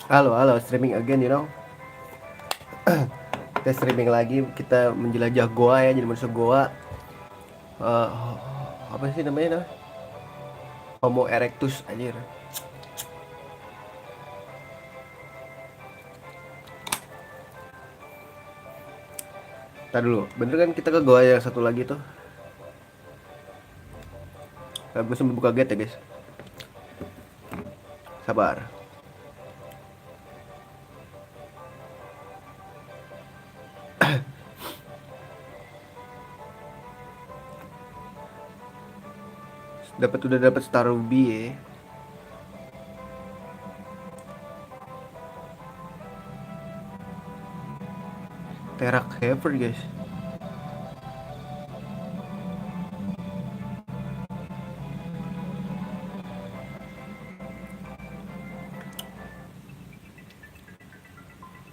Halo, halo, streaming again, Kita streaming lagi, kita menjelajah goa ya, jadi manusia goa. Eh, apa sih namanya? Homo erectus, anjir. Tadi dulu, bener kan kita ke goa yang satu lagi tuh? Gue sambil buka gate ya, guys. Sabar. Udah dapat star ruby ya. Terak Haver, guys.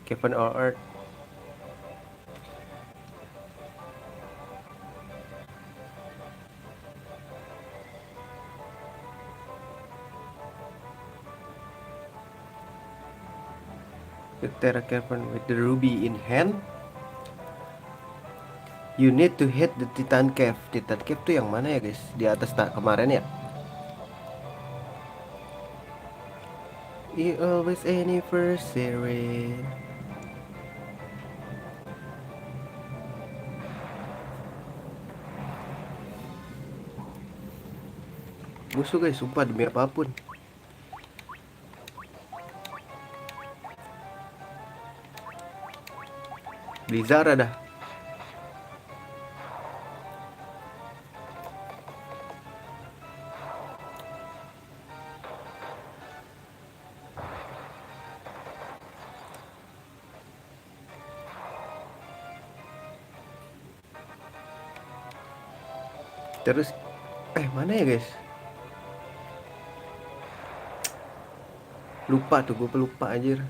Kevin Art. The Terak Haver with the ruby in hand. You need to hit the Titan Cave. Titan Cave tuh yang mana ya, guys? Di atas kemarin ya. You always anniversary. Musuh, guys, sumpah demi apapun. Blizzard dah. Terus mana ya, guys? Lupa tuh, gue pelupa anjir.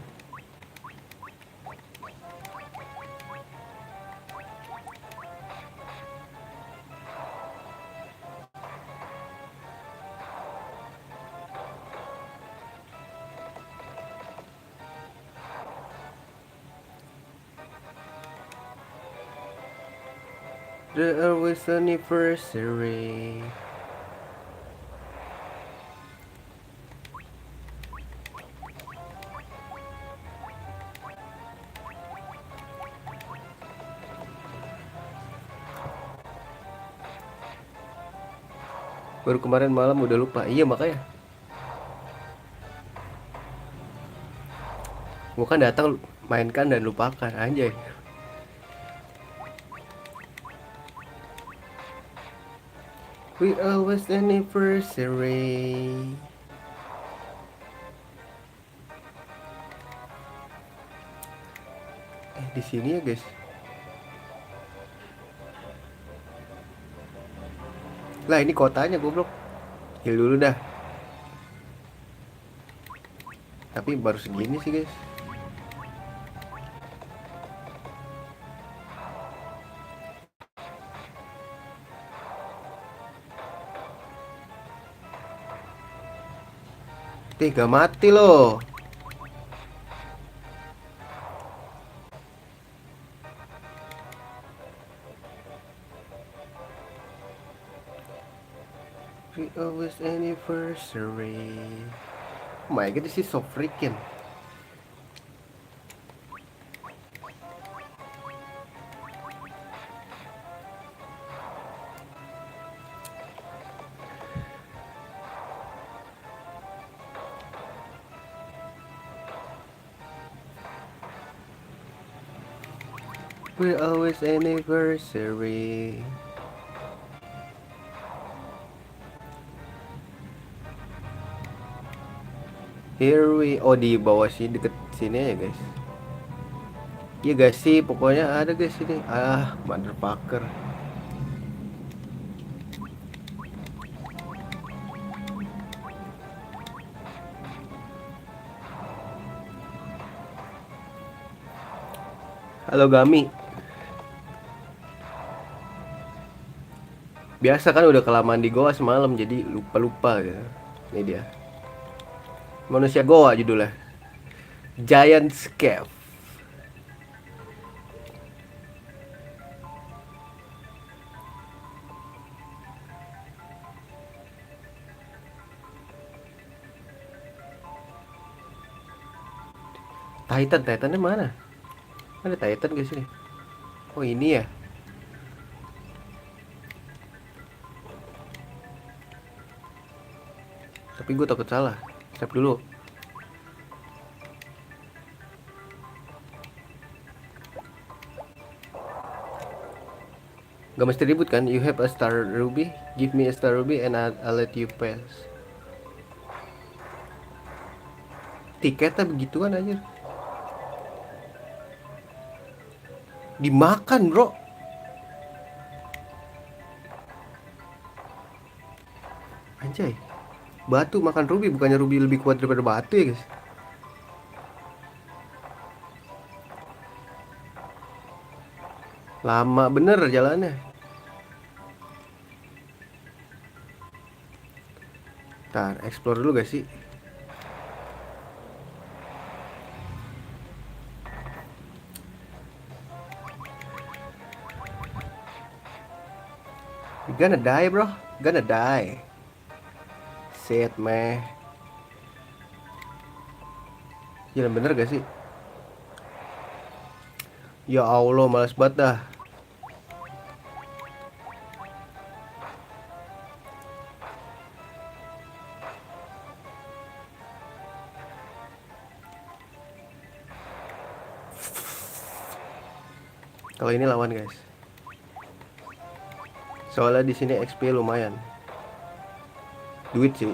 The always anniversary. Baru kemarin malam udah lupa. Iya makanya. Gua kan datang mainkan dan lupakan anjay. We always anniversary. Di sini ya, guys. Lah ini kotanya goblok. Heal dulu dah. Tapi baru segini sih, guys. Tiga mati loh. We always anniversary. Oh my god, this is so freaking. We always anniversary. Here we, oh di bawah sih deket sini ya, guys. Iya guys sih, pokoknya ada guys ini. Motherfucker. Halo Gami. Biasa kan udah kelamaan di goa semalam jadi lupa-lupa gitu. Ini dia. Manusia goa judulnya. Giant's Cave. Titannya mana? Ada Titan guys sini. Oh ini ya. Tapi gue takut salah. Save dulu. Gak mesti ribut kan? You have a star ruby. Give me a star ruby and I'll let you pass. Tiketnya begituan aja. Dimakan bro. Anjay. Batu makan ruby. Bukannya ruby lebih kuat daripada batu ya guys. Lama bener jalannya. Ntar explore dulu gak sih? You gonna die bro. Gonna die. Shit meh. Jalan bener gak sih? Ya Allah males banget dah. Kalau ini lawan guys. Soalnya di sini XP lumayan. Duit sih.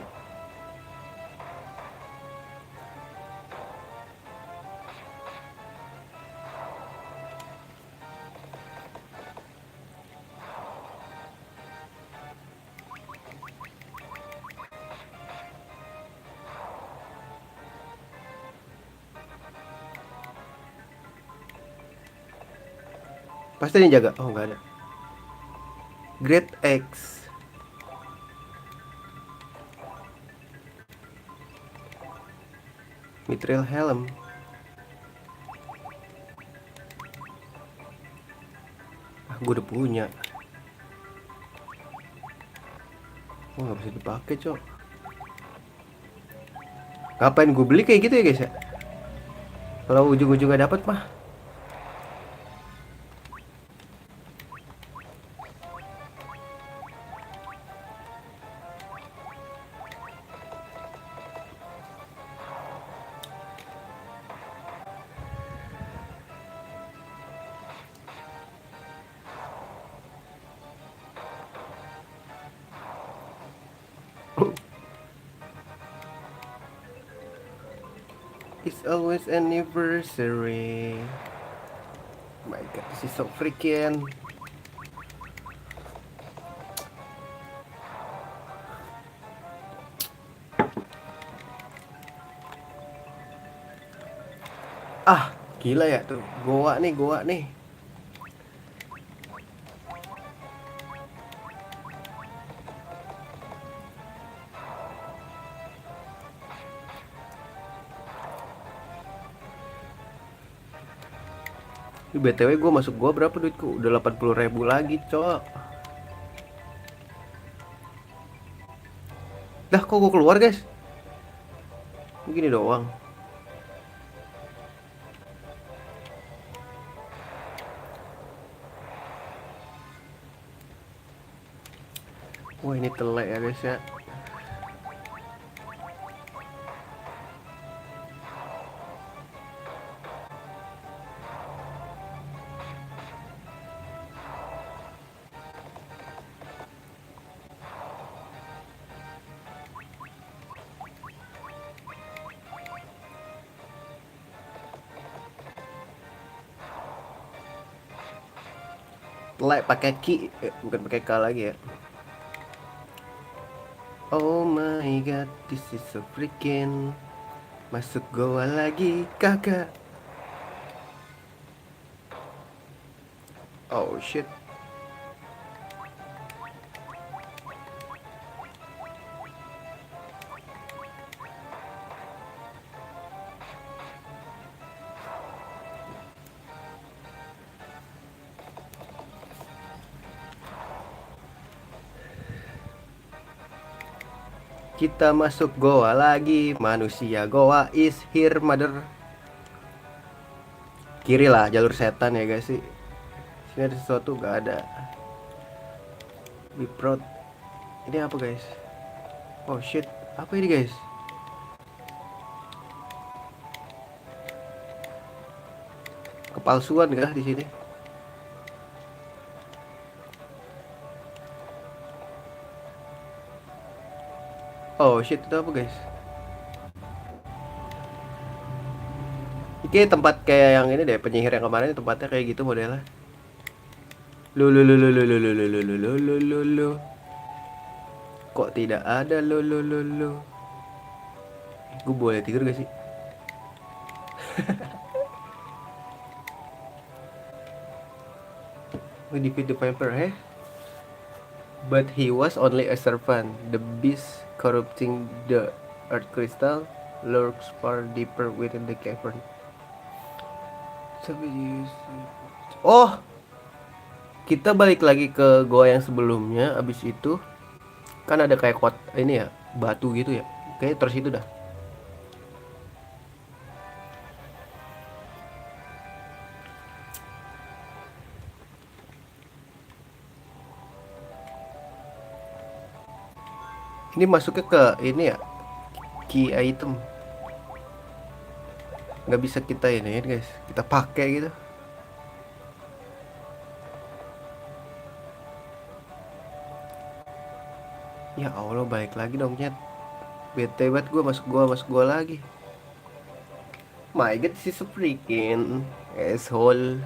Pasti ada yang jaga. Oh nggak ada. Great X. Mithril Helm. Ah, gue udah punya. Oh nggak bisa dipakai cok. Ngapain gue beli kayak gitu ya guys ya? Kalau ujung-ujungnya dapat mah. It's always anniversary. My God, this is so freaking. Ah, gila ya tuh. Goa nih. Ini BTW gue masuk gua berapa duitku? Udah 80.000 lagi, cok. Dah, kok gue keluar, guys? Begini doang. Wah, ini telek ya, guys ya. Telek pakai ki, bukan pakai k lagi ya. Oh my God, this is so freaking. Masuk goa lagi, kakak. Oh shit. Kita masuk goa lagi. Manusia goa is here, mother. Kiri lah, jalur setan ya guys sih. Sini ada sesuatu, gak ada. Be proud. Ini apa guys? Oh shit, apa ini guys? Kepalsuan kah di sini? Oh shit, itu apa guys? Ini tempat kayak yang ini deh, penyihir yang kemarin tempatnya kayak gitu modelnya. Lu lu lu lu lu lu lu lu lu lu lu lu lu. Kok tidak ada lu lu lu lu? Gue boleh tidur gak sih? We defeat the vampire, eh? But he was only a servant. The beast corrupting the earth crystal lurks far deeper within the cavern. Oh, kita balik lagi ke goa yang sebelumnya. Abis itu kan ada kayak kot ini ya, batu gitu ya. Kayak terus itu dah. Ini masuknya ke ini ya, key item. Nggak bisa kita ini guys, kita pakai gitu. Ya Allah, balik lagi dong nyet. Bete banget gue masuk gua lagi. My god, this is a freaking asshole.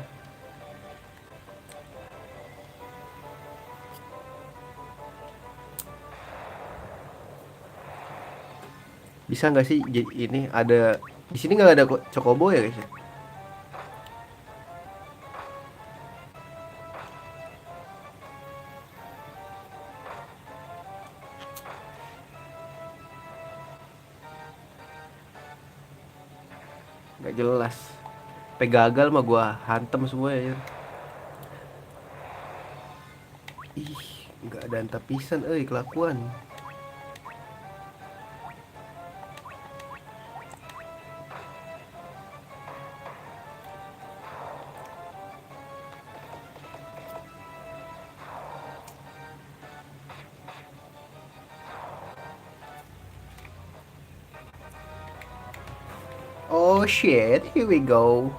Bisa nggak sih ini ada di sini nggak ada chocobo ya guys ya? Nggak jelas. Sampai gagal mah gua hantem semua ya. Ih, nggak ada antapisan kelakuan. Oh shit, here we go.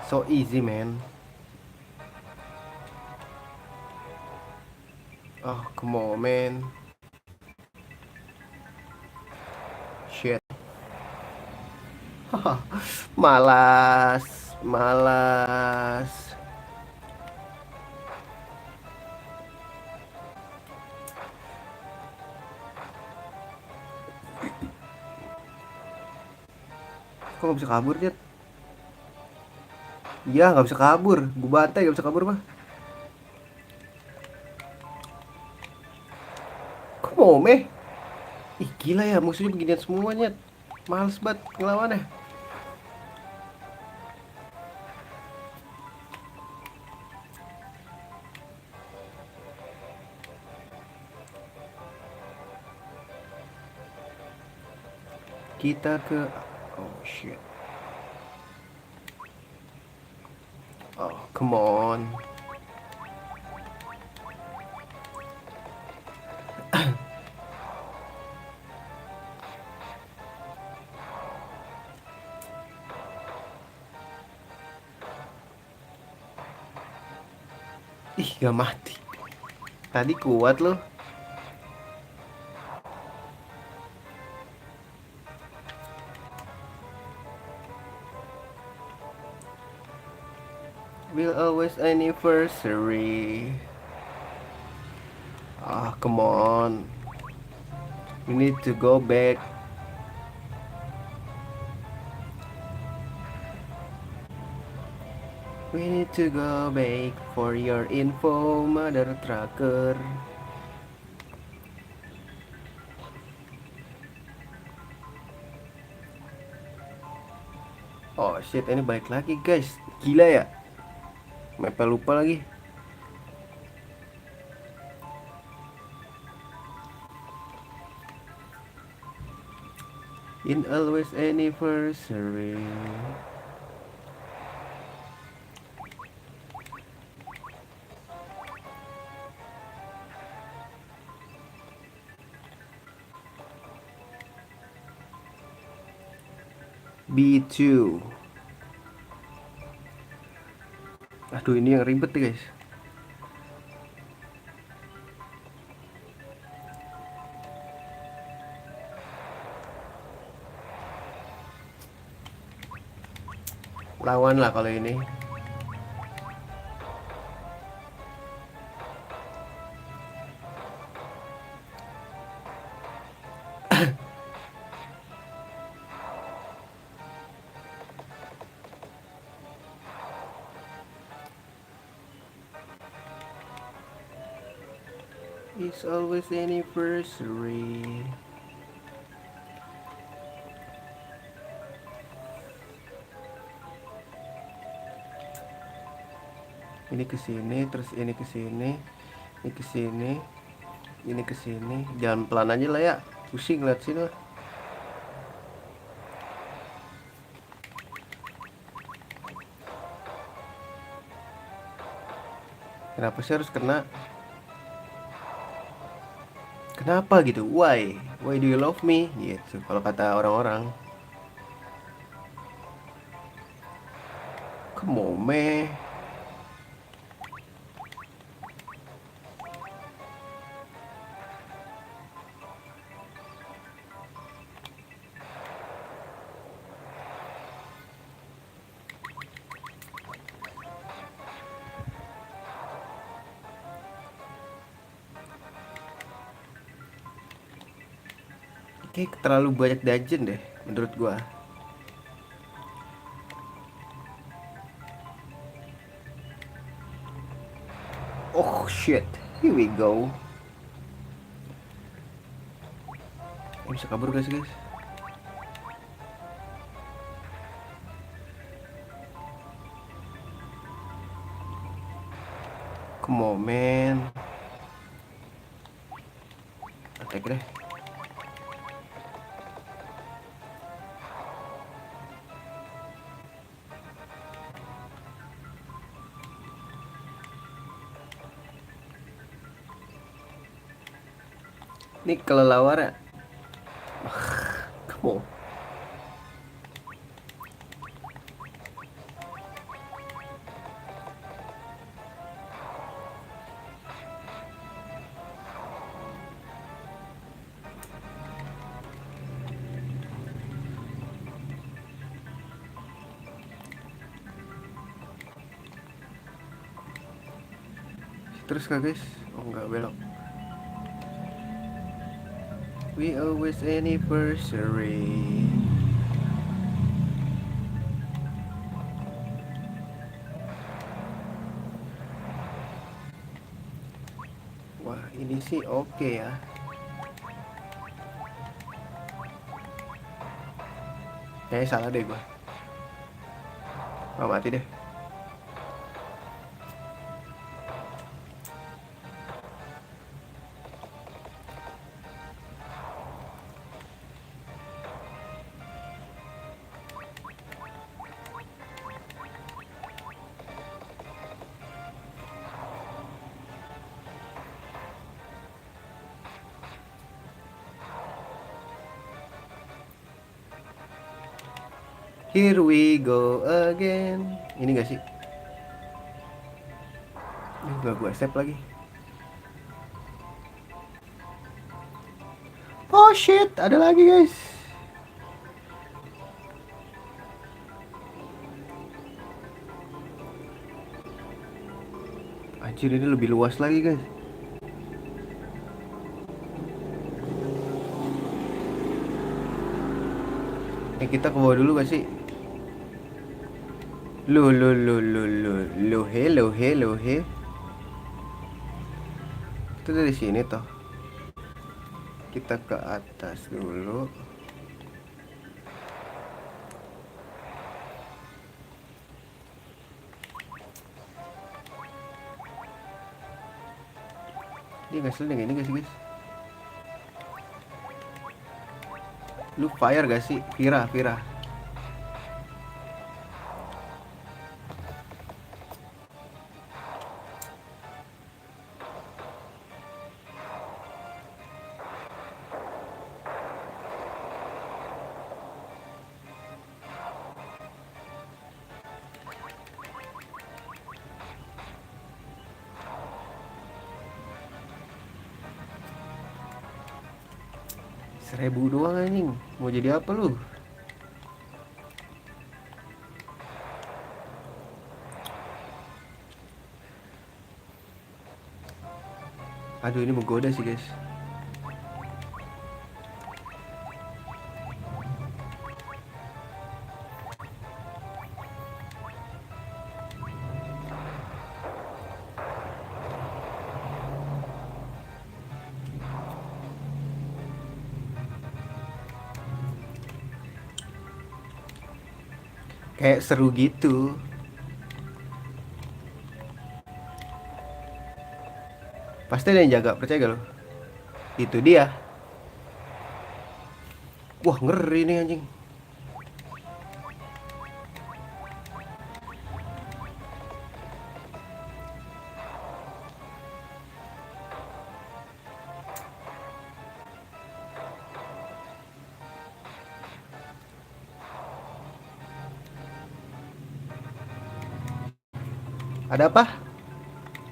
So easy man. Oh come on man. Shit. Malas, malas. Kok nggak bisa kabur Jet? Iya nggak bisa kabur. Gue bantai nggak bisa kabur mah. Kok mau meh? Ih gila ya, musuhnya beginian semuanya. Males banget ngelawannya. Kita ke oh shit. Oh come on. Ih gak mati. Tadi kuat loh. Will always anniversary. Ah, come on. We need to go back. We need to go back for your info, mother trucker. Oh shit, ini balik lagi guys. Gila ya. Mapnya lupa lagi. In always anniversary. B2. Aduh, ini yang ribet guys. Lawan lah kalau ini. It's always anniversary. Ini ke sini, terus ini ke sini, ini ke sini, ini ke sini. Jalan pelan aja lah ya. Pusing lihat sini lah. Kenapa sih harus kena? Kenapa gitu? Why? Why do you love me? Gitu kalau kata orang-orang. Come on, man. Kayak terlalu banyak dungeon deh menurut gua. Oh shit, here we go. Bisa kabur guys. Come on man. Attack deh. Ini kelelawar ya. Come on. Terus kah guys? Oh enggak, belok. We always anniversary. Wah ini sih oke ya. Kayaknya salah deh gua. Oh, mati deh. Here we go again. Ini gak sih? Ini gak gue save lagi. Oh shit, ada lagi guys. Anjir, ini lebih luas lagi guys. Kita ke bawah dulu gak sih? Lohe. Itu dari sini toh. Kita ke atas dulu. Dia ngasih dengan ini gak sih guys? Lu fire gak sih? Vira. Seribu doang anjing. Mau jadi apa lu? Aduh, ini menggoda sih guys. Kayak seru gitu. Pasti ada yang jaga, percaya gak lo? Itu dia. Wah, ngeri nih anjing. Ada apa?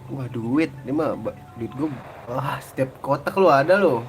Wah, duit. Ini mah duit gue. Wah, setiap kotak lo ada lo.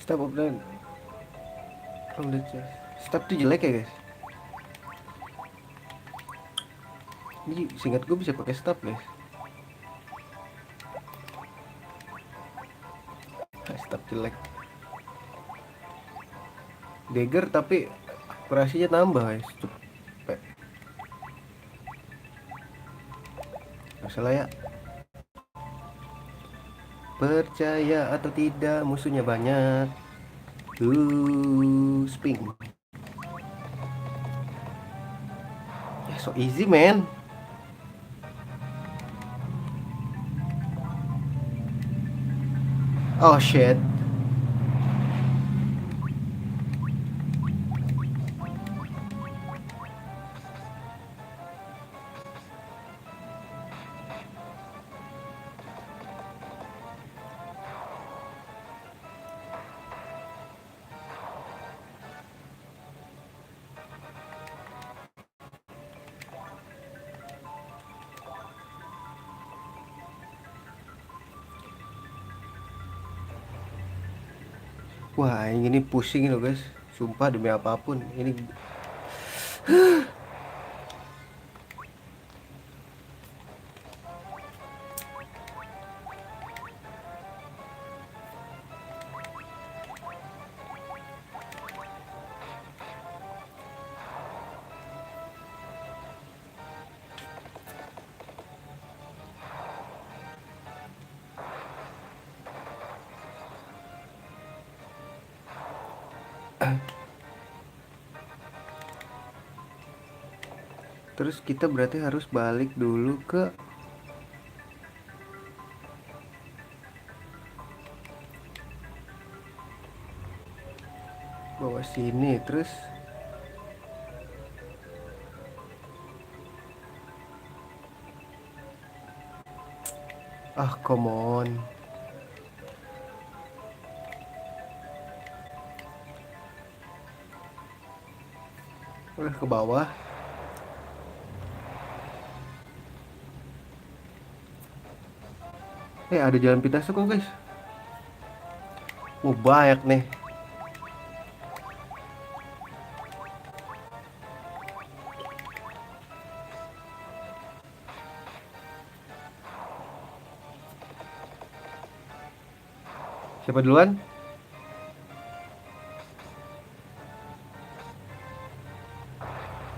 Stop upload. Stop tuh jelek ya guys. Ini singkat gue bisa pakai stop guys. Stop jelek. Dagger tapi akurasinya tambah guys. Cepet. Gak salah ya. Percaya atau tidak, musuhnya banyak. Sping. Ya, so easy man. Oh shit. Wah, ini pusing loh guys. Sumpah demi apapun. Ini terus kita berarti harus balik dulu ke bawah sini. Terus Ah, come on. Udah ke bawah. Ada jalan pintas kok, guys. Banyak nih. Siapa duluan?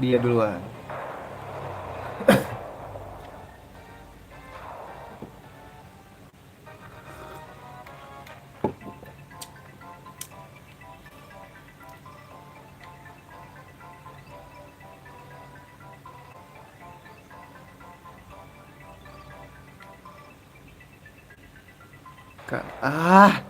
Dia duluan. Ah,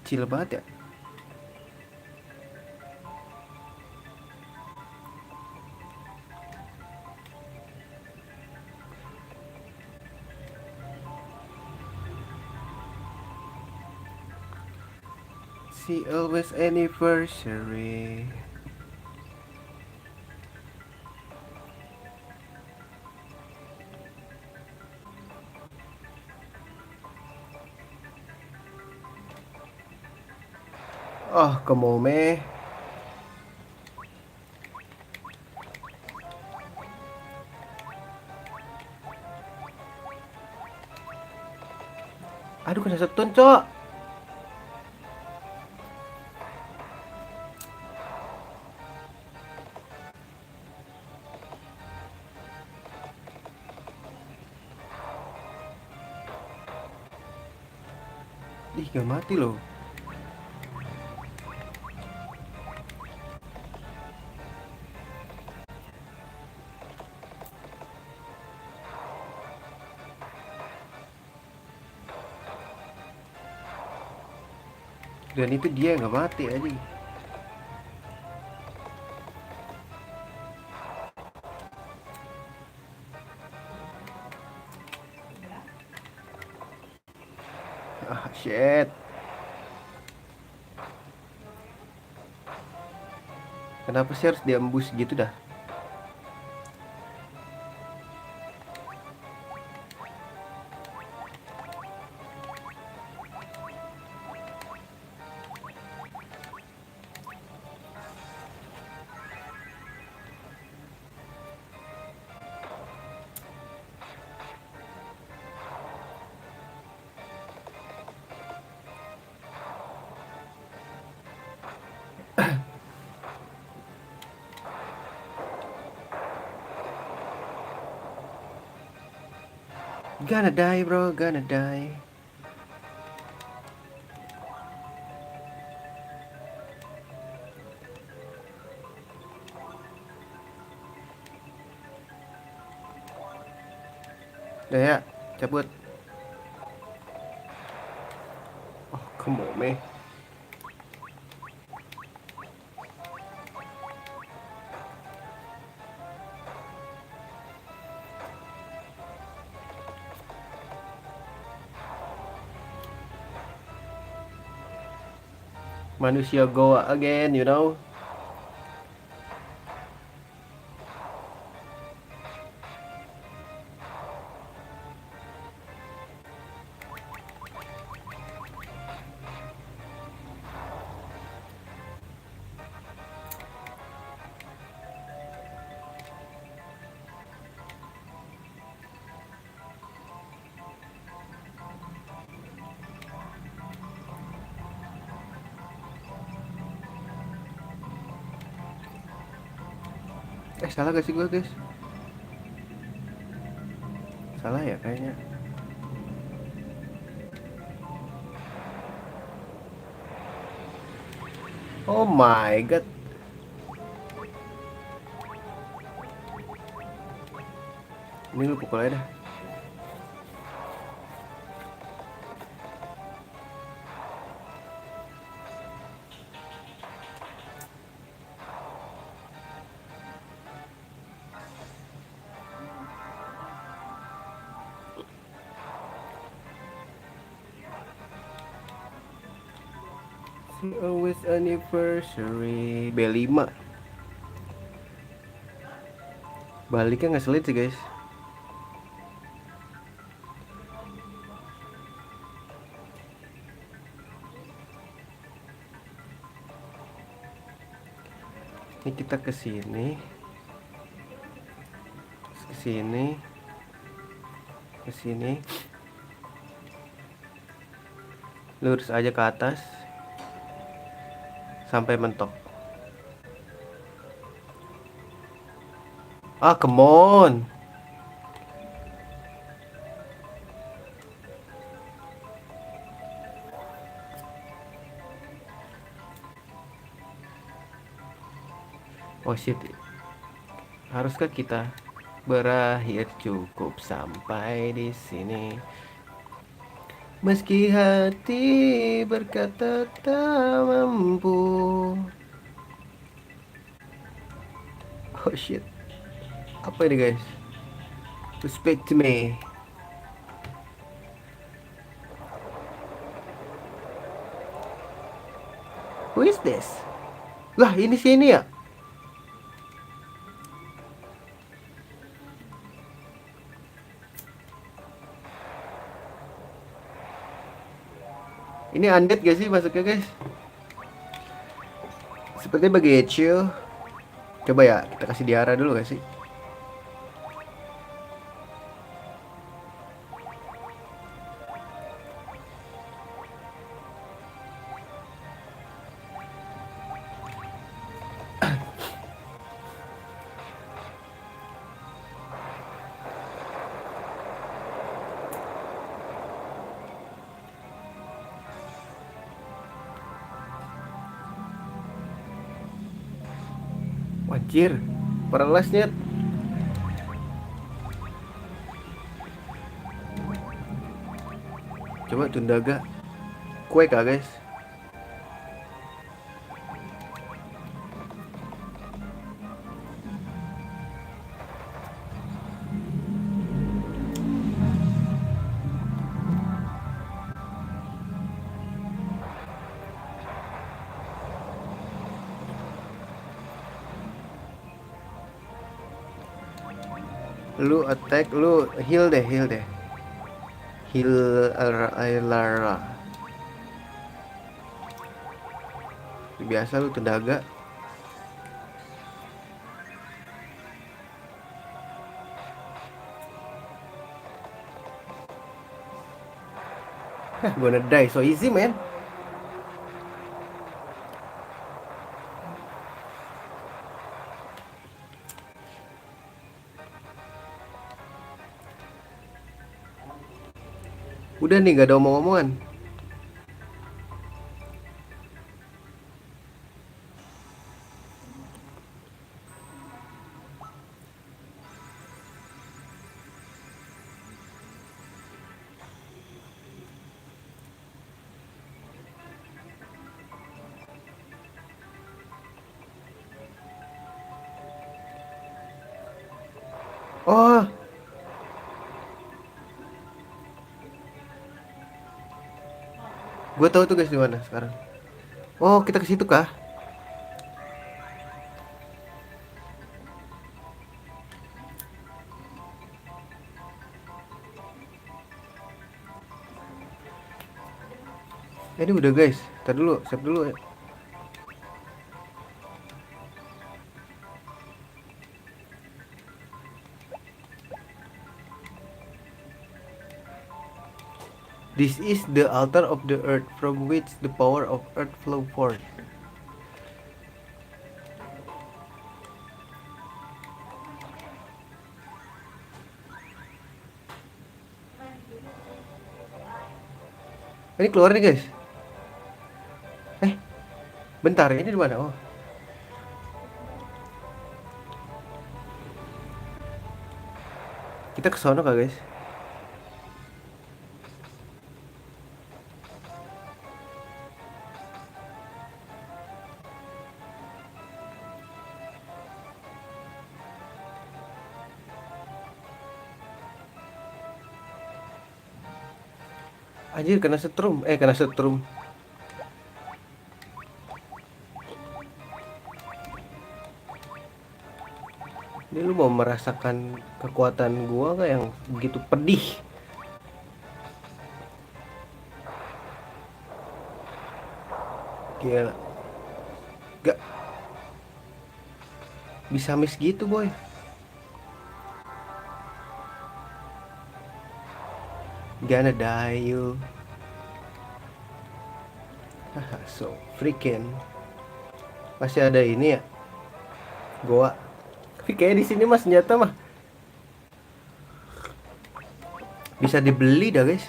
kecil banget ya. See always anniversary. Oh, kemome. Aduh, kena setun, cok. Ih, gak mati loh. Dan itu dia nggak mati aja. Ah, shit. Kenapa sih harus diembus gitu dah? Gonna die, bro, gonna die. Udah ya, cabut. Oh, kemome. Manusia Goa again, you know. Salah gak sih gue, guys? Salah ya kayaknya. Oh my god. Ini lu pukul aja dah. Always anniversary B5. Baliknya ngeselin sih guys. Ini kita ke sini. Ke sini. Ke sini. Lurus aja ke atas sampai mentok. Ah, come on. Oh shit. Haruskah kita berakhir cukup sampai di sini? Meski hati berkata tak mampu. Oh shit. Apa ini guys? Respect to me. Who is this? Lah ini sini ya? Ini undead gak sih masuknya guys? Sepertinya begitu. Coba ya kita kasih diara dulu gak sih? Wajir, paralyzed. Coba tundaga. Kue kah guys? Lu attack, lu heal deh. Heal Alara. Biasa lu tenaga. Gonna die so easy man. Udah nih gak ada omong-omongan. Oh, gue tahu tuh guys di mana sekarang. Oh, kita ke situ kah? Ini udah guys. Ntar dulu, save dulu ya. This is the altar of the earth from which the power of earth flow forth. Ini keluar nih guys. Bentar, ini di mana? Oh. Kita ke sono kah guys? Anjir kena setrum. Kena setrum. Ini lu mau merasakan kekuatan gua gak yang begitu pedih? Gila. Gak bisa miss gitu boy. Gonna die you. Haha, so freaking. Masih ada ini ya. Goa. Tapi kayak di sini mas senjata mah bisa dibeli dah guys.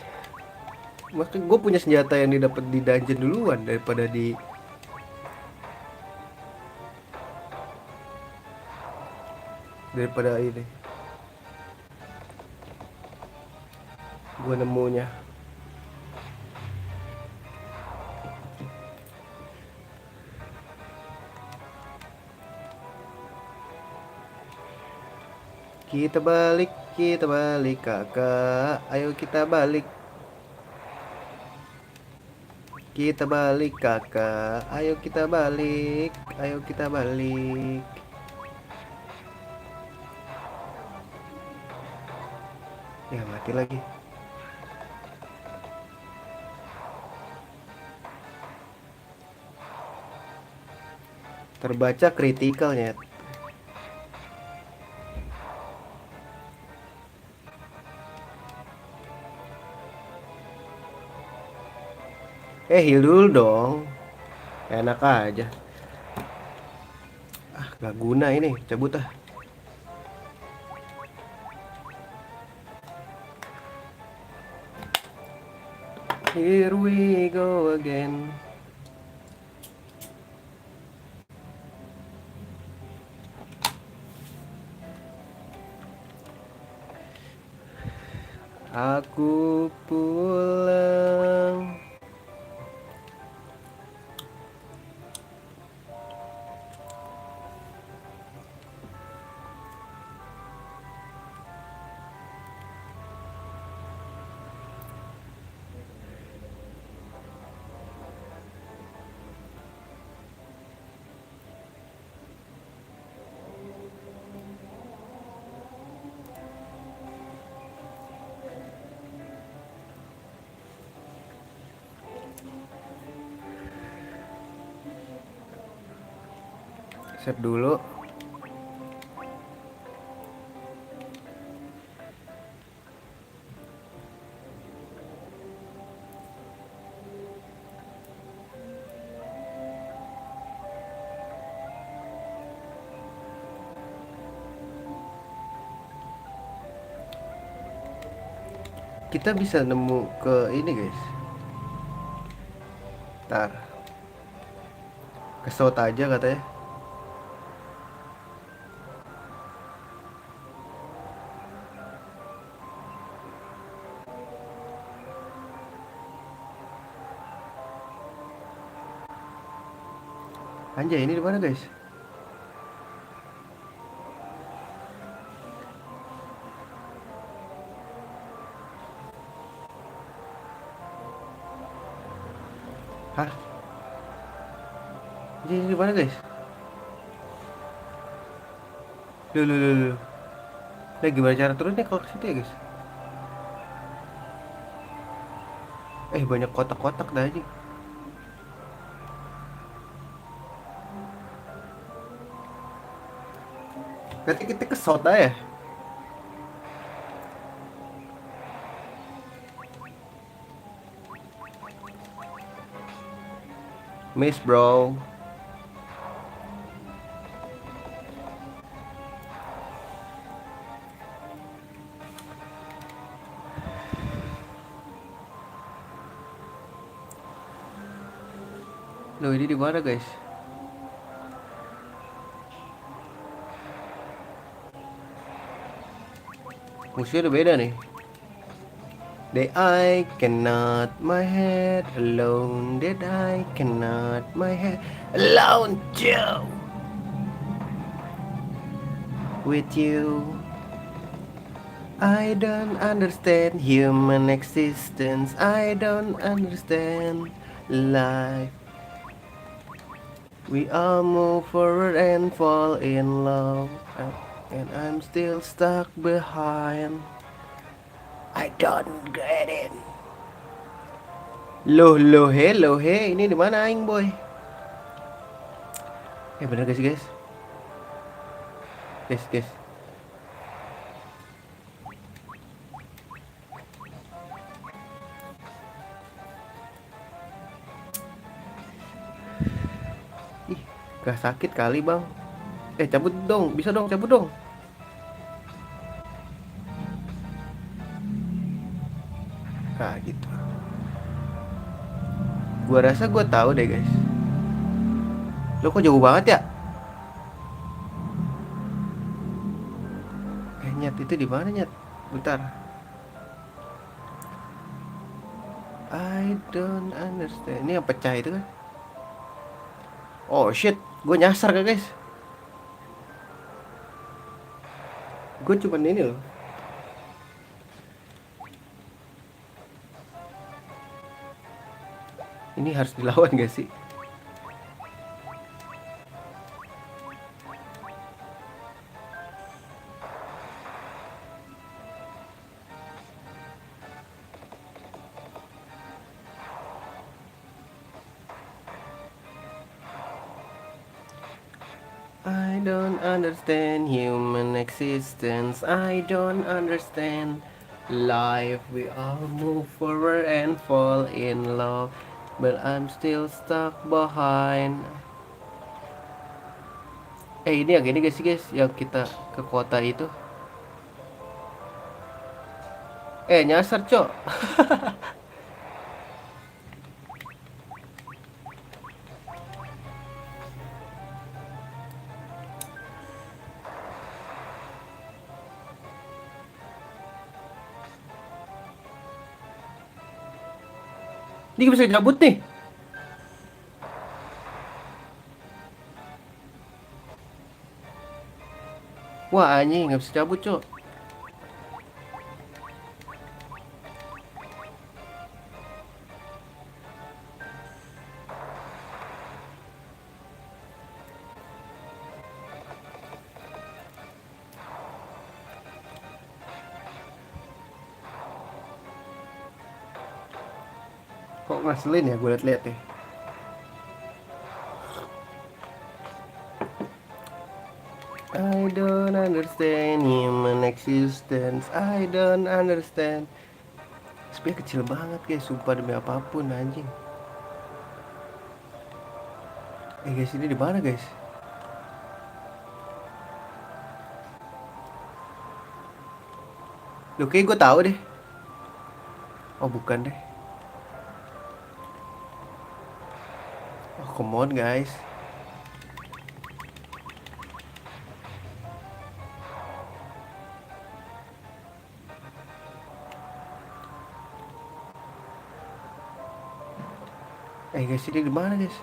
Maksudnya gue punya senjata yang didapat di dungeon duluan daripada daripada ini. Gue nemunya. Kita balik kakak. Ayo kita balik. Kita balik kakak. Ayo kita balik. Ayo kita balik. Ya mati lagi. Terbaca kritikalnya. Heal dulu dong. Enak aja. Ah, gak guna ini. Cabut ah. Here we go again. Aku pulang. Save dulu. Kita bisa nemu ke ini guys. Ntar kesot aja katanya. Anjay, ini di mana guys? Hah? Ini di mana guys? Loh. Nah, gimana cara turunnya kalau ke situ ya guys? Banyak kotak-kotak dah aja. Nanti kita ke Sota ya. Miss bro. Loh, ini di mana guys? Musuhnya udah beda nih. That I cannot my head alone. That I cannot my head alone. Joe. With you, I don't understand human existence. I don't understand life. We all move forward and fall in love, and I'm still stuck behind. I don't get it. Loh he, ini di mana aing boy? Bener guys. Guys. Ih, gak sakit kali bang. Cabut dong, bisa dong, cabut dong. Nah gitu. Gua rasa gua tahu deh guys. Lo kok jauh banget ya? Nyet itu di mana nyet? Bentar. I don't understand. Ini yang pecah itu kan? Oh shit, gue nyasar gak guys? Gue cuman ini loh. Ini harus dilawan gak sih? I don't understand human existence. I don't understand life. We all move forward and fall in love, but I'm still stuck behind. Ini yang gini guys yang kita ke kota itu. Nyasar cok. Ini bisa cabut nih. Wah anjing nggak bisa cabut cok. Kok ngeselin ya gue liat-liat nih. I don't understand human existence. I don't understand. Sebenarnya kecil banget guys, sumpah demi apapun anjing. Guys, ini di mana guys? Loh, kayak gue tahu deh. Oh, bukan deh. Oh, come on guys. Guys, ini di mana guys?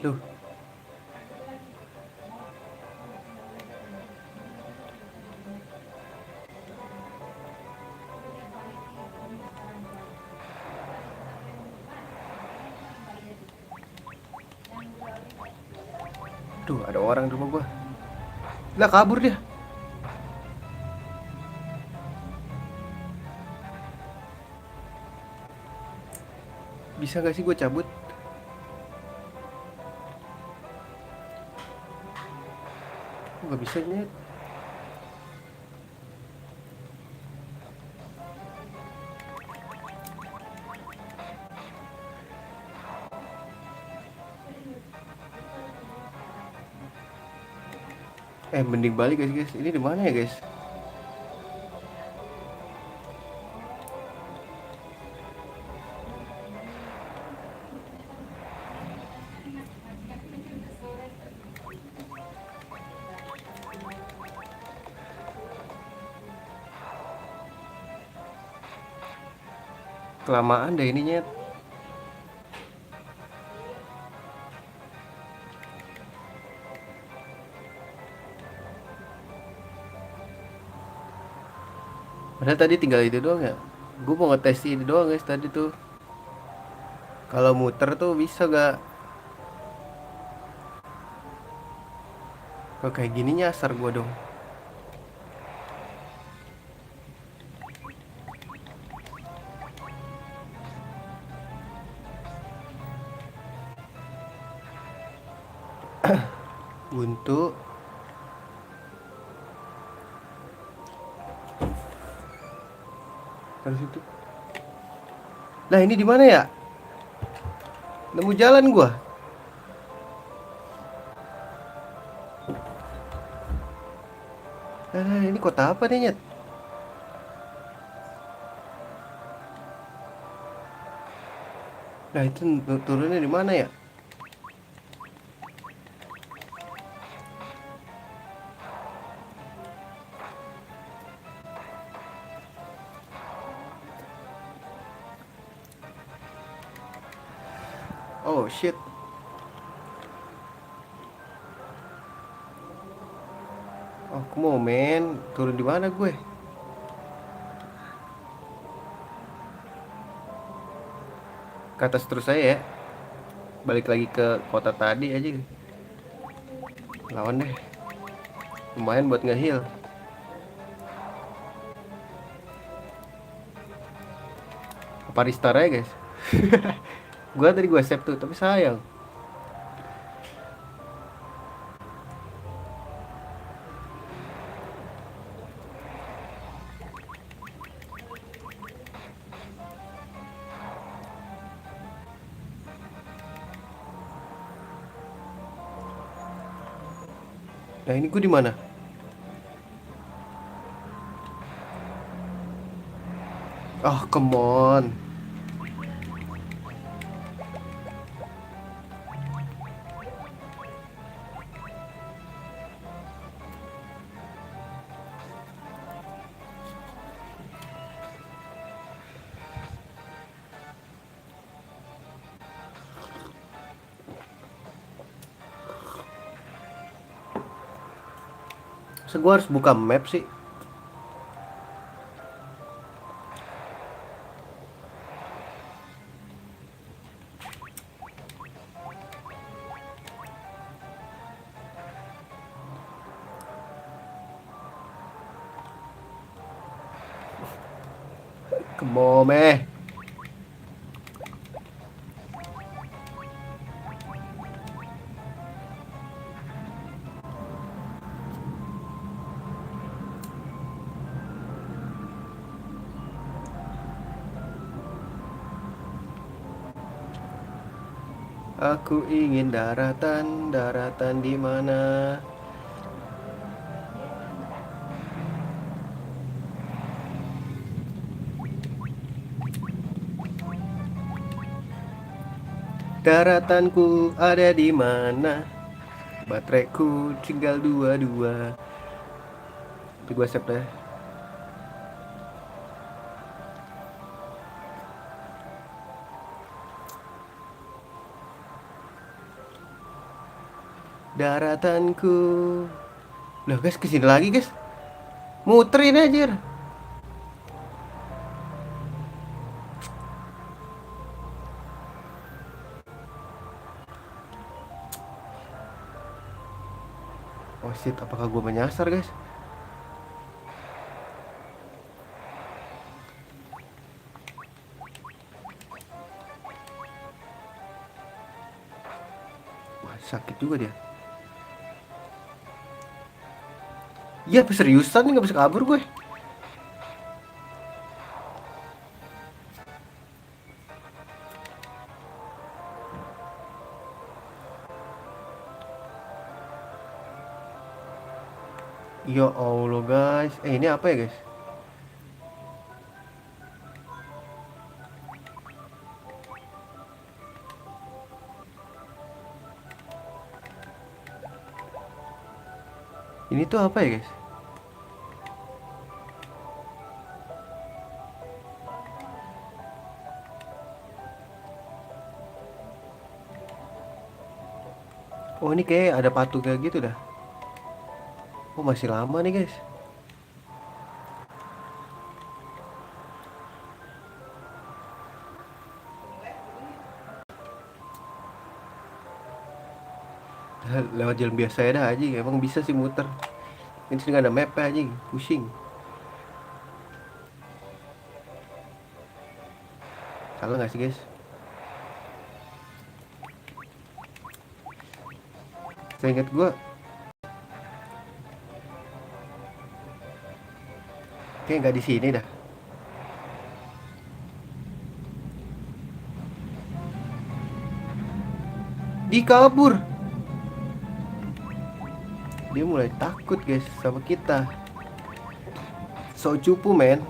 Loh. Duh, ada orang di rumah gua. Lah, kabur dia. Bisa gak sih gue cabut? Gak bisa nyet. Mending balik guys. Ini di mana ya guys? Kelamaan deh ininya. Padahal tadi tinggal itu doang ya. Gue mau ngetes ini doang guys tadi tuh. Kalau muter tuh bisa gak? Kalau kayak gini nyasar gue dong. Buntu. Harus itu. Lah ini di mana ya? Nemu jalan gua. Lah, ini kota apa nih, Nyet? Nah, itu turunnya di mana ya? Oh, shit. Oh, aku mau main. Turun di mana gue? Ke atas terus saya ya. Balik lagi ke kota tadi aja. Lawan deh. Lumayan buat nge-heal. Apa restart aja, guys? Gua tadi gua save tuh, tapi sayang. Nah, ini gue di mana? Oh, come on. Masa gue harus buka map sih? Come on, meh. Aku ingin daratan, daratan di mana? Daratanku ada di mana? Bateraiku tinggal dua. Tapi gue save deh. Daratanku. Loh guys, kesini lagi guys. Muterin aja. Oh shit, apakah gue menyasar guys? Wah, sakit juga dia. Iya, seriusan nih gak bisa kabur gue. Ya Allah guys. Ini apa ya guys? Ini tuh apa ya guys? Oh ini kayak ada patung kayak gitu dah. Oh masih lama nih guys. Lewat jalan biasa ya dah aja. Emang bisa sih muter. Ini sih nggak ada map aja. Pusing. Salah nggak sih guys? Saya ingat gua kayak nggak di sini dah. Dikabur. Dia mulai takut guys sama kita. So cupu men.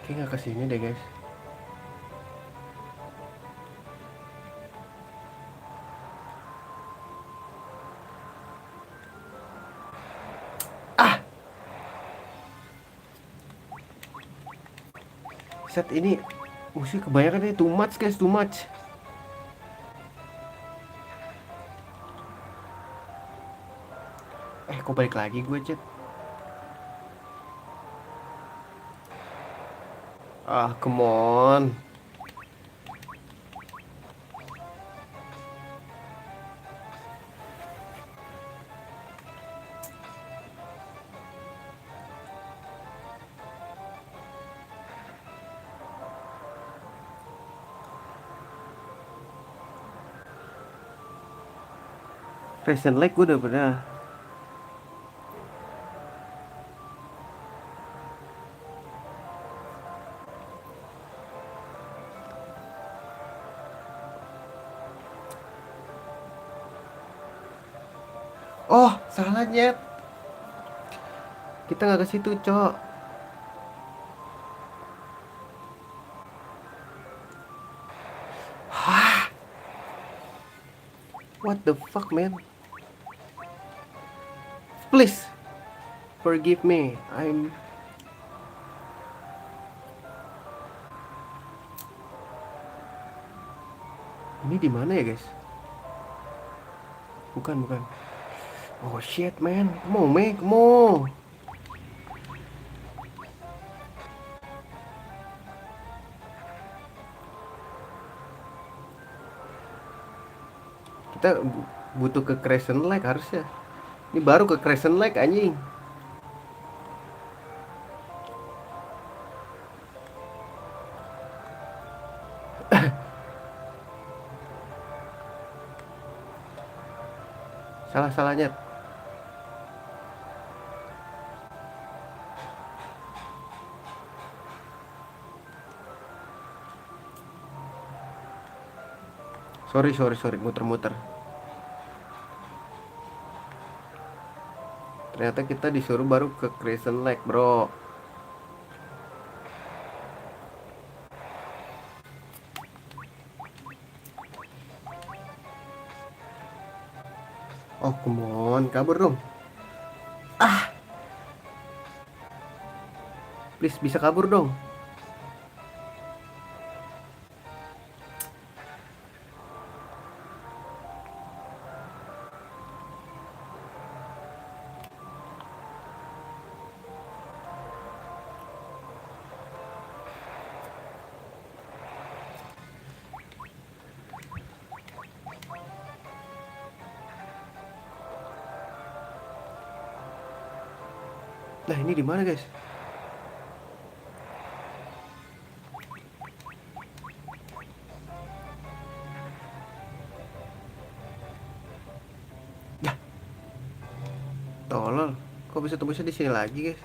Kayak nggak kesini deh guys. Ah, set ini musuh kebanyakan ini, too much guys, too much. Kok balik lagi gue chat. Ah, come on. Fashion like gue udah pernah. Oh, salah nyet. Kita nggak ke situ, Cok. Hah? What the fuck, man? Please forgive me. Ini di mana ya, guys? Bukan, bukan. Oh shit, man. Come on, man. Come on. Kita butuh ke Crescent Lake harusnya. Ini baru ke Crescent Lake anjing. Salah-salahnya. Sorry, muter-muter. Ternyata kita disuruh baru ke Crescent Lake, bro. Oh, come on. Kabur dong. Ah, please bisa kabur dong. Nah, ini di mana, guys? Ya, tolol. Kok bisa tembusnya di sini lagi, guys?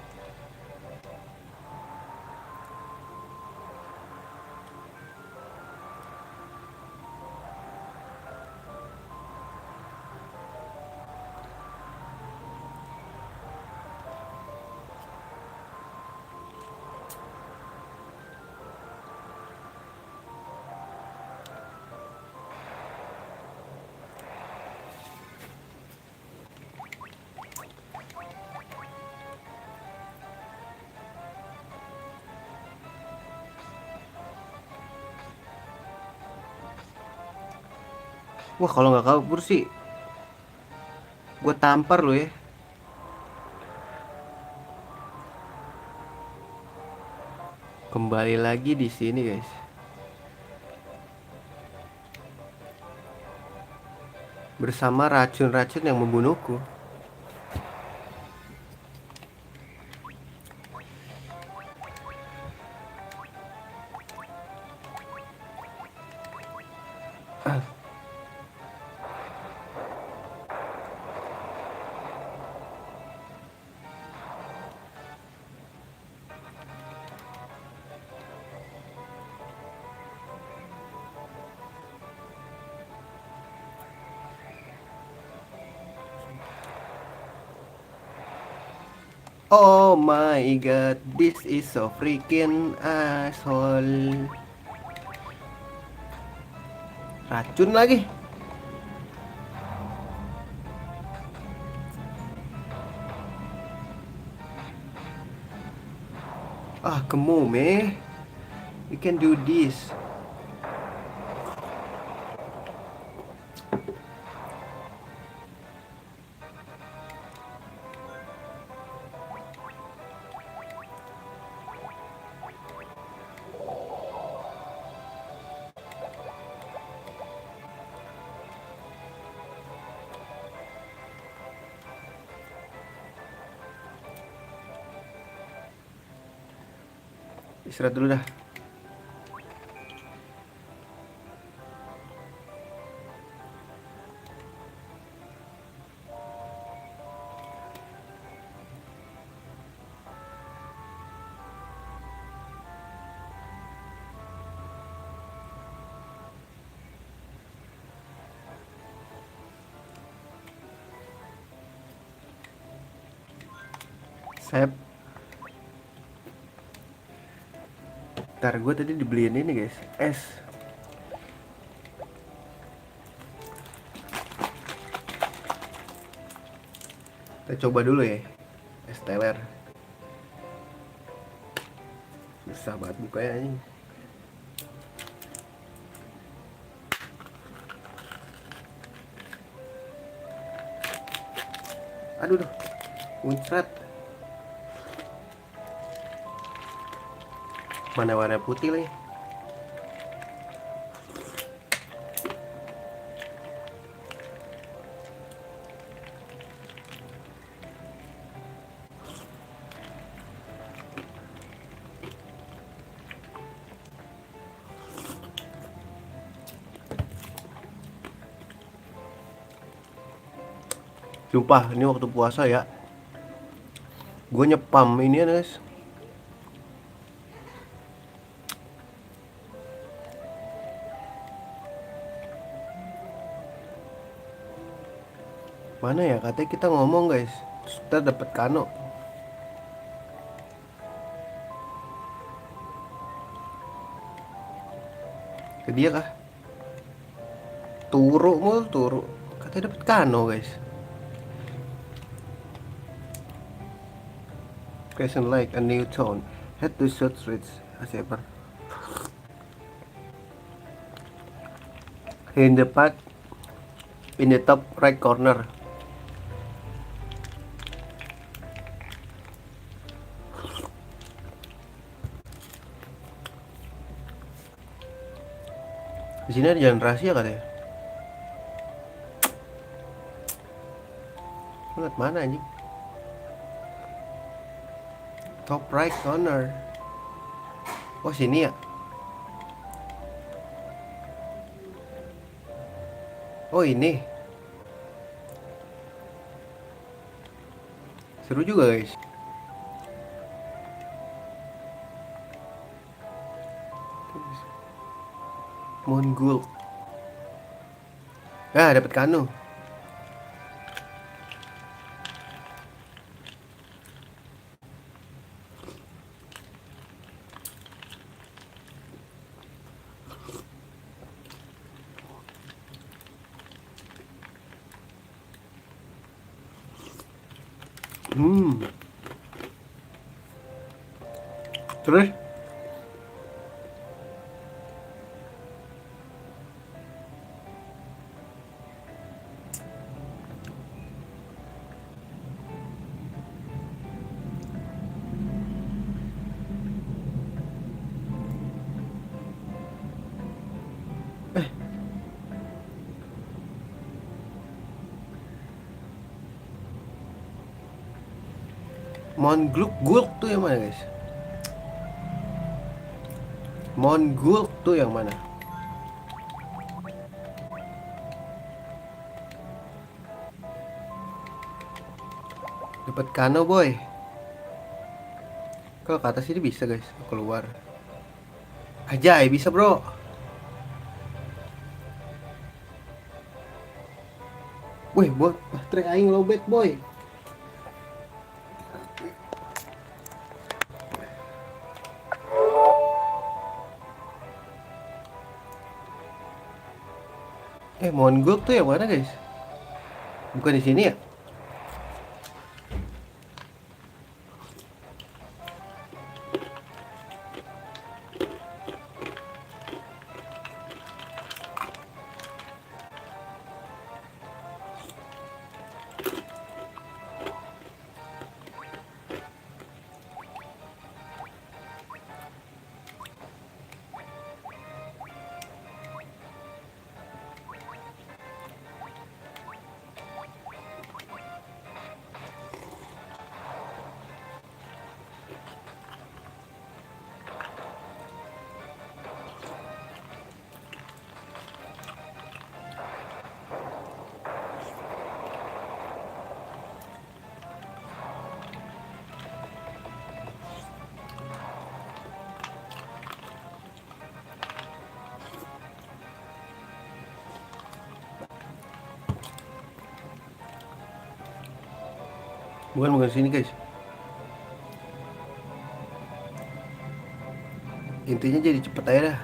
Wah, kalau nggak kabur sih, gue tampar lo ya. Kembali lagi di sini guys. Bersama racun-racun yang membunuhku. Oh my god, this is so freaking asshole. Racun lagi. Ah, come on, man. We can do this. Istirahat dulu dah. Sep. Ntar gue tadi dibeliin ini guys, es. Kita coba dulu ya, es teler. Susah banget bukanya anjing. Aduh, muncrat. Mana warna putih lagi. Sumpah, ini waktu puasa ya. Gue nyepam ini ya guys. Mana ya, katanya kita ngomong guys, terus kita dapat kano. Ke dia kah? Turu mul, turu. Katanya dapat kano guys. Question like a new tone. Head to short streets. Asep. In the pack, in the top right corner. Di sini ada jalan rahasia katanya. Lihat mana anjing? Top right corner. Oh sini ya? Oh ini. Seru juga guys. Mongol. Ah, dapat kano. Terus Mongulk tuh yang mana guys? Mongulk tuh yang mana? Dapat kano boy. Kalau ke atas ini bisa guys, keluar. Aja bisa bro. Wih, boy, trek aing lowbat boy. Mongol tuh yang mana guys? Bukan di sini ya? Bukan sini guys. Intinya jadi cepet aja dah.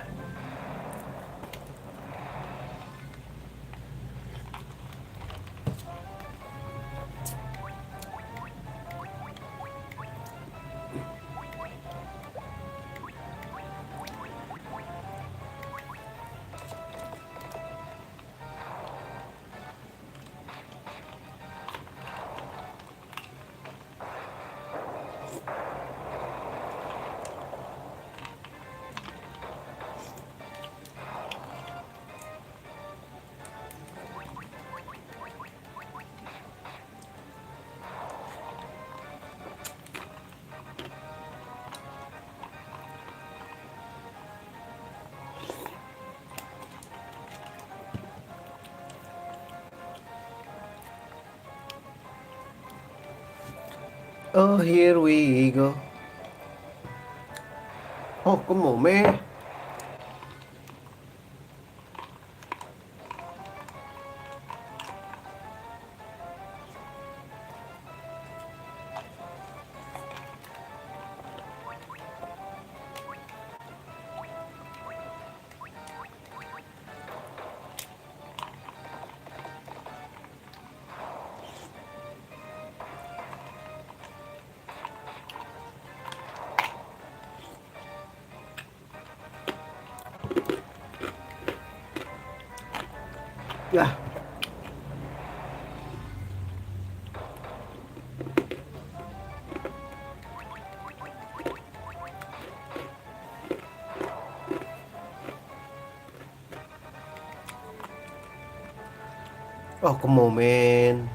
Oh, here we go. Oh, come on, man. Ya. Oh, come on, man.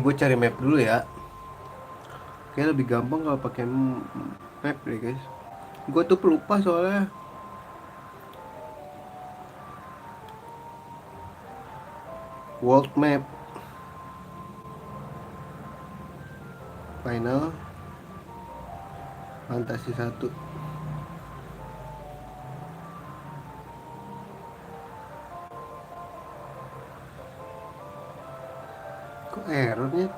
Gue cari map dulu ya. Kayaknya lebih gampang kalau pakai map deh, guys. Gue tuh pelupa soalnya. World map. Final Fantasi 1. Kok errornya?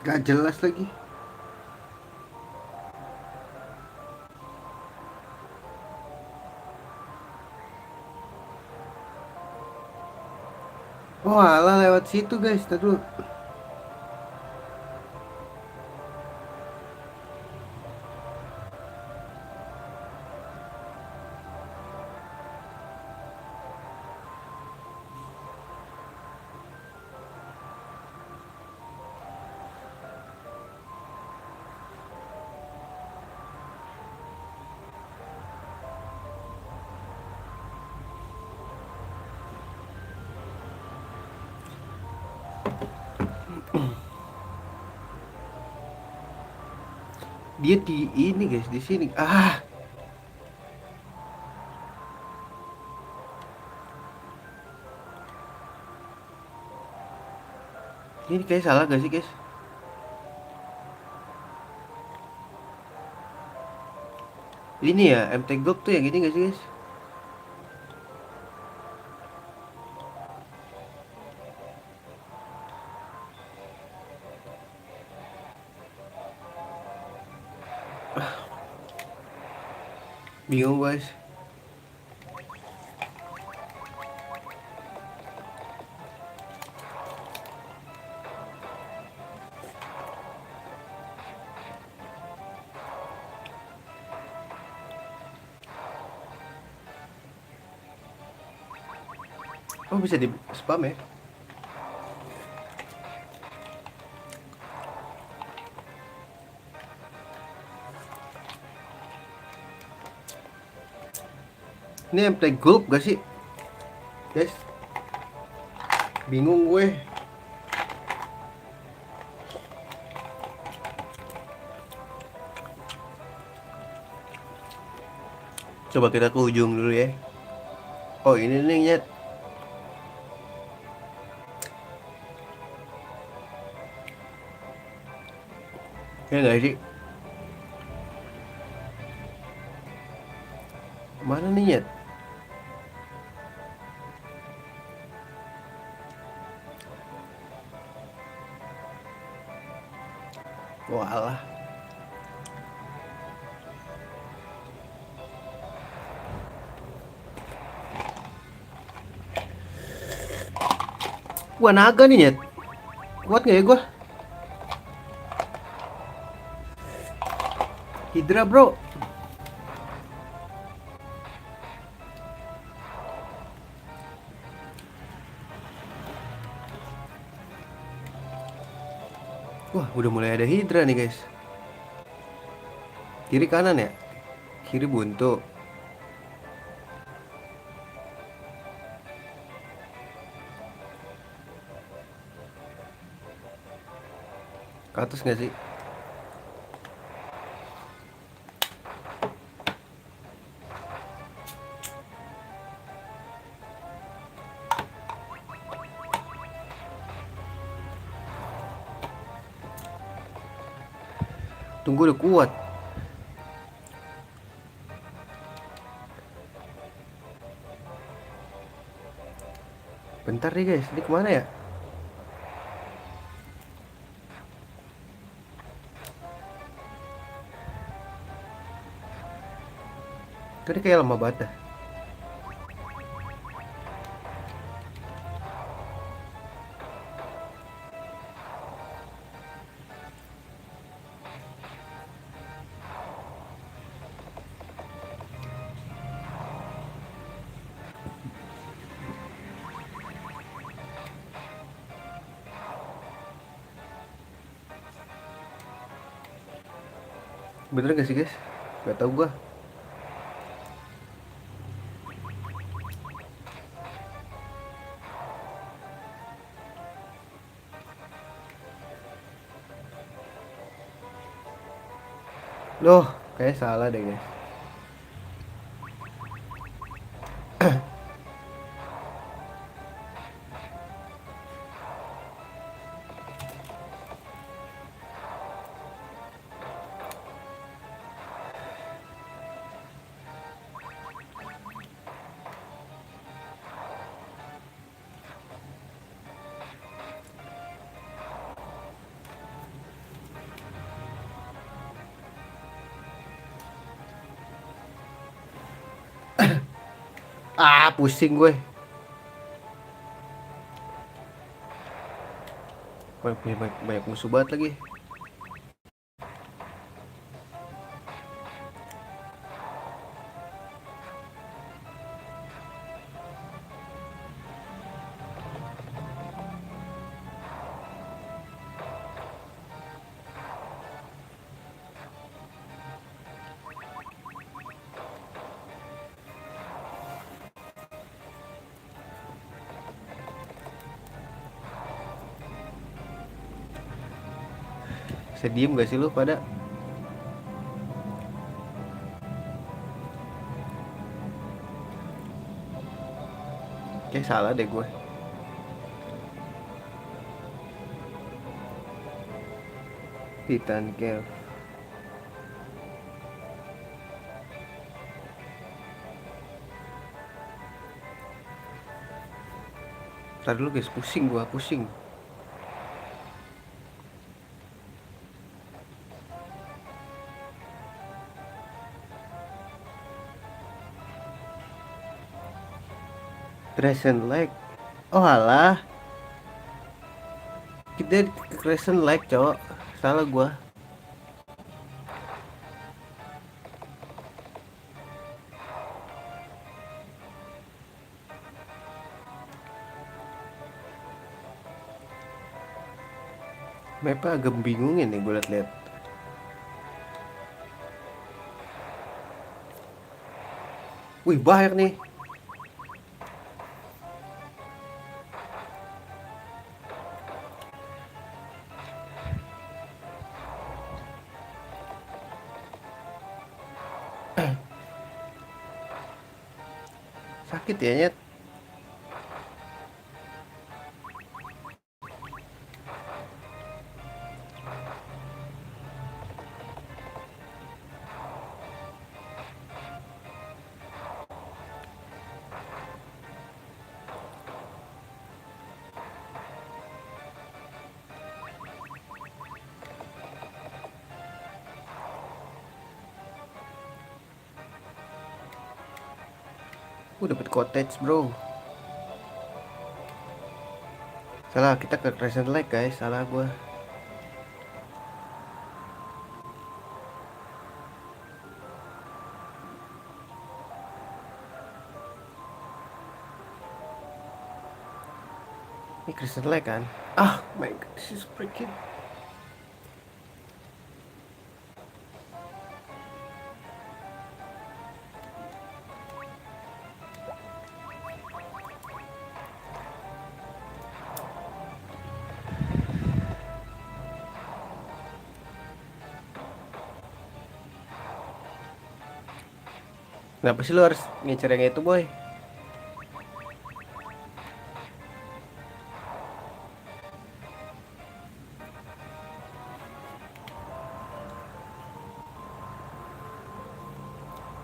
Gak jelas lagi. Oh alah, lewat situ guys. Tadi dulu. Dia di ini guys, di sini. Ini kayak salah gak sih guys? Ini ya, MT Gop tuh yang ini gak sih guys? Bingung guys. Oh bisa di spam ya? Ini MT Gulp gak sih? Guys, bingung gue. Coba kita ke ujung dulu ya. Oh ini nih nyet. Ya gak sih? Mana nih nyet? Walah. Gua naga nih nyet. Kuat gak ya gua? Hydra bro. Wah udah mulai ada Hydra nih guys. Kiri kanan ya? Kiri buntu. Ke atas gak sih? Tunggu udah kuat. Bentar nih guys, ini kemana ya? Tadi kayak lama banget dah. Bener gak sih guys? Gak tau gua. Loh, kayak salah deh guys. Pusing gue. Banyak musuh banget lagi. Sediem gak sih lu pada? Kayak salah deh gue. Titan Cave. Ntar dulu guys, pusing gua, pusing. Crescent Lake. Oh alah, kita ke Crescent Lake cowok. Salah gua. Mapnya agak bingungin nih gue liat-liat. Wih banyak nih. Sakit ya nyet. Dapet cottage bro. Salah, kita ke Crescent Lake guys. Salah gua. Ini Crescent Lake kan? Ah my god, this is freaking. Kenapa sih lu harus ngincer yang itu boy?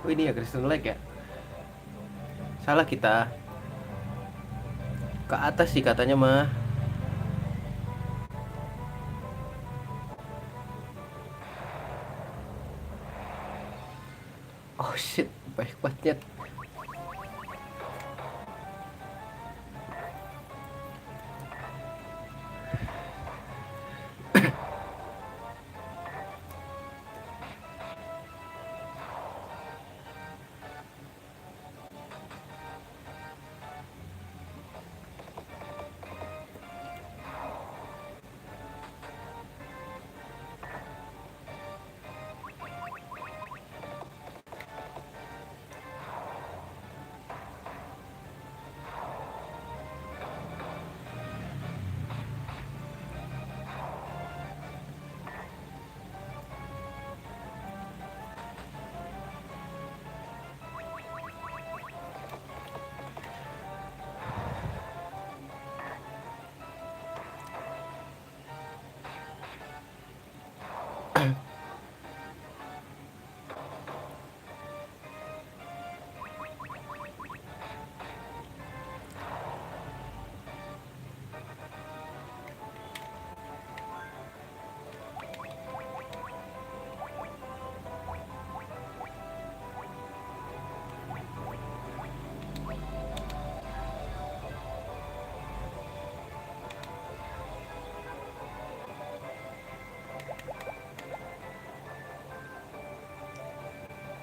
Oh ini ya Crescent Lake ya? Salah kita. Ke atas sih katanya mah. Oh shit, baik banget.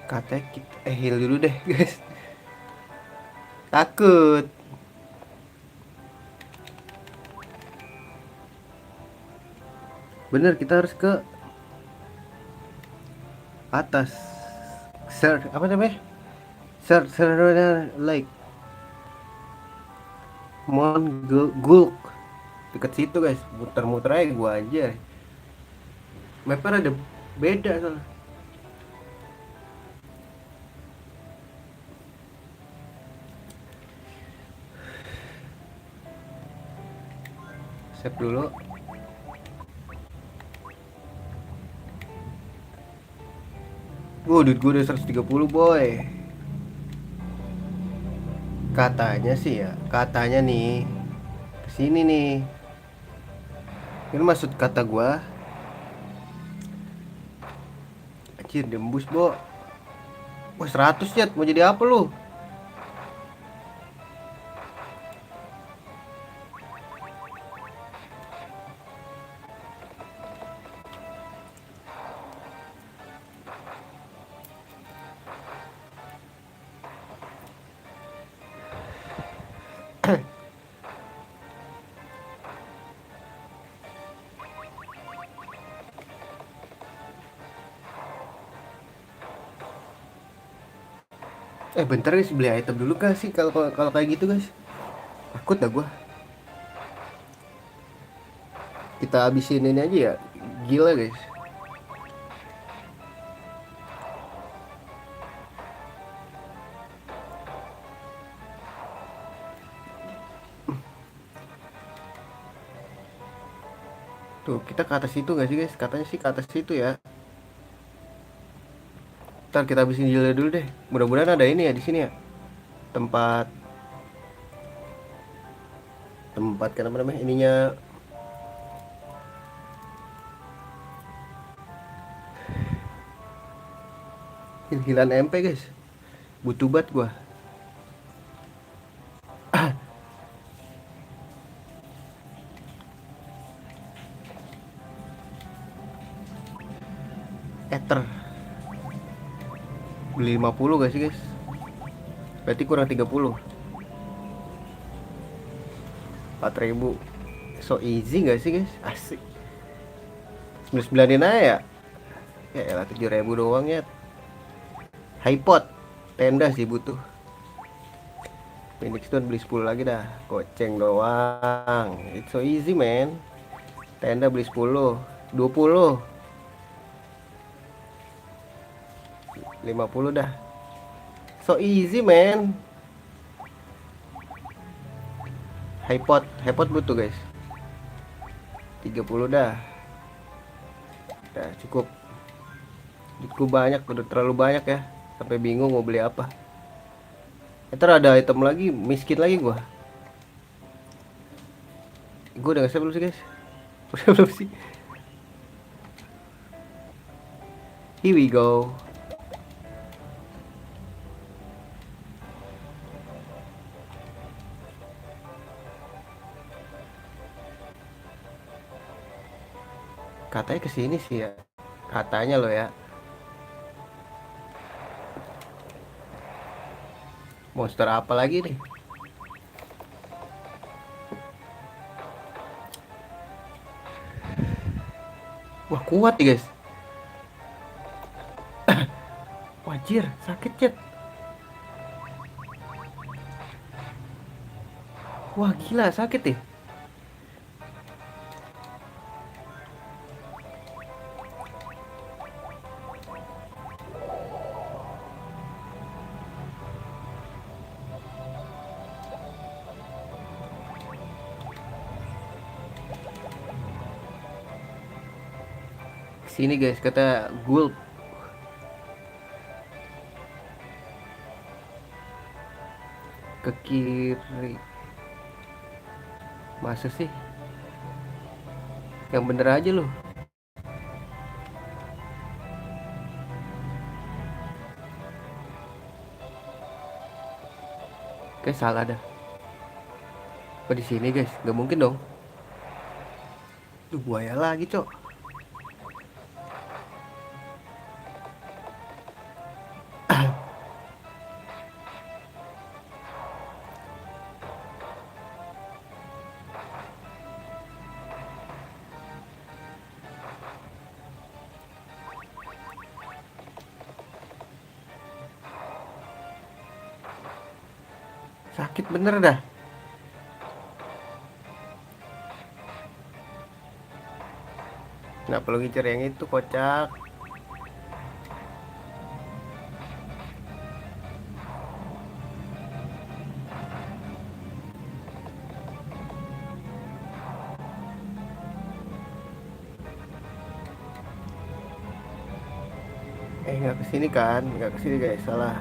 Katanya kita heal dulu deh guys. Takut. Bener, kita harus ke atas. Sir, apa namanya? Sir Lake. Gulk. Deket situ guys. Muter-muter aja gua aja. Mapnya ada beda soalnya. Save dulu. Duit gue udah 130 boy. Katanya sih ya, katanya nih kesini nih. Ini maksud kata gua, anjir dembus bo. Wah 100 ya, mau jadi apa lu? Bentar guys, beli item dulu kah sih kalau kalau kayak gitu guys? Takut dah gua. Kita habisin ini aja ya. Gila guys. Tuh, kita ke atas itu gak sih guys? Katanya sih ke atas itu ya. Ntar kita habisin gila dulu deh. Mudah-mudahan ada ini ya di sini ya. Tempat tempat kan apa namanya? Ininya hilan MP guys. Butuh banget gua. Ether. Beli 50 gak sih guys? Berarti kurang 30. 4.000. So easy gak sih guys? Asik. 99-in aja ya. Ya elah 7.000 doang ya. Hypod. Tenda sih butuh. Phoenix Stone beli 10 lagi dah. Goceng doang. It's so easy man. Tenda beli 10, 20, 50 dah. So easy man. Hypod butuh guys. 30 dah. Dah cukup. Duitku banyak, udah terlalu banyak ya. Sampai bingung mau beli apa. Ntar ada item lagi, miskin lagi gua. Gua udah nge-save belum sih guys? Udah belum sih? Here we go. Katanya kesini sih ya. Katanya lo ya. Monster apa lagi nih? Wah kuat nih guys. Wajir sakit chat. Wah gila sakit nih. Sini guys kata Gulp. Ke kiri. Masa sih? Yang bener aja loh. Kayak salah dah. Apa di sini guys? Gak mungkin dong. Tuh buaya lagi cok. Sakit bener dah. Kenapa lu ngincer yang itu, kocak? Nggak kesini kan? Nggak kesini guys, salah.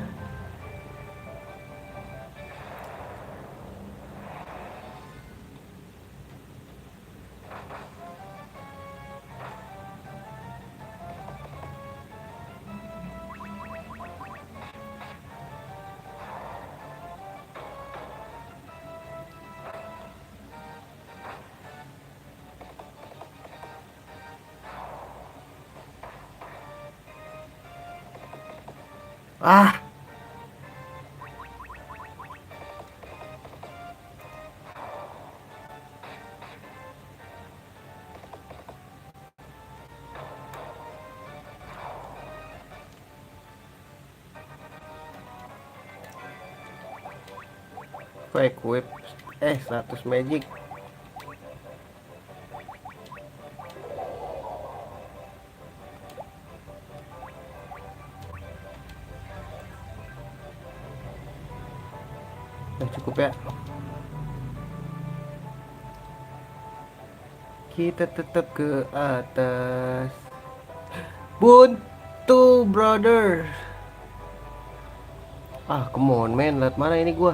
Ah, equip 100 magic. Cukup ya. Kita tetap ke atas. Buntu brother. Ah, come on man, lihat mana ini gua.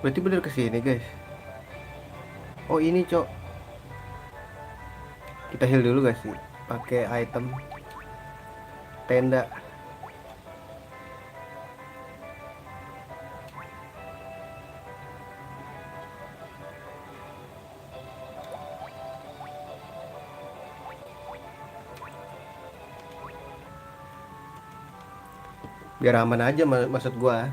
Berarti bener kesini guys. Oh ini cok. Kita heal dulu guys sih. Pakai item tenda. Biar aman aja maksud gua.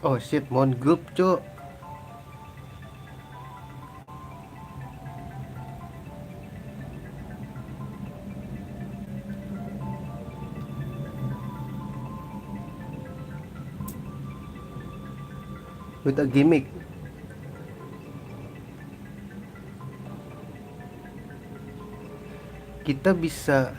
Oh shit, mon group cok. With a gimmick. Kita bisa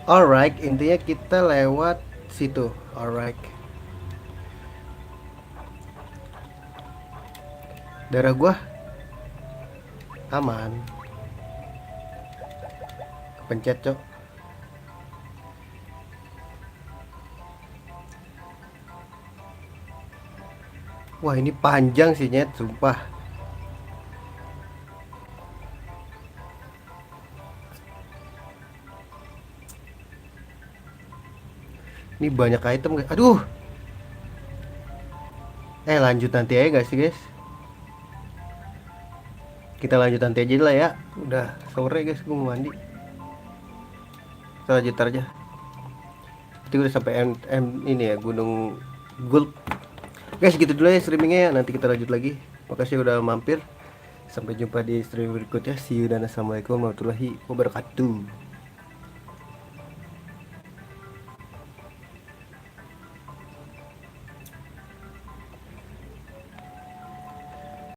alright, intinya kita lewat situ. Alright. Darah gua aman. Pencet cok. Wah ini panjang sih nyet, sumpah. Ini banyak item guys. Aduh. Lanjut nanti aja gak sih guys? Kita lanjut nanti aja lah ya. Udah sore guys, gue mau mandi. Kita lanjut aja. Itu udah sampai ini ya, Gunung Gulp. Guys gitu dulu ya streamingnya ya. Nanti kita lanjut lagi. Makasih udah mampir. Sampai jumpa di stream berikutnya. See you dan assalamualaikum warahmatullahi wabarakatuh.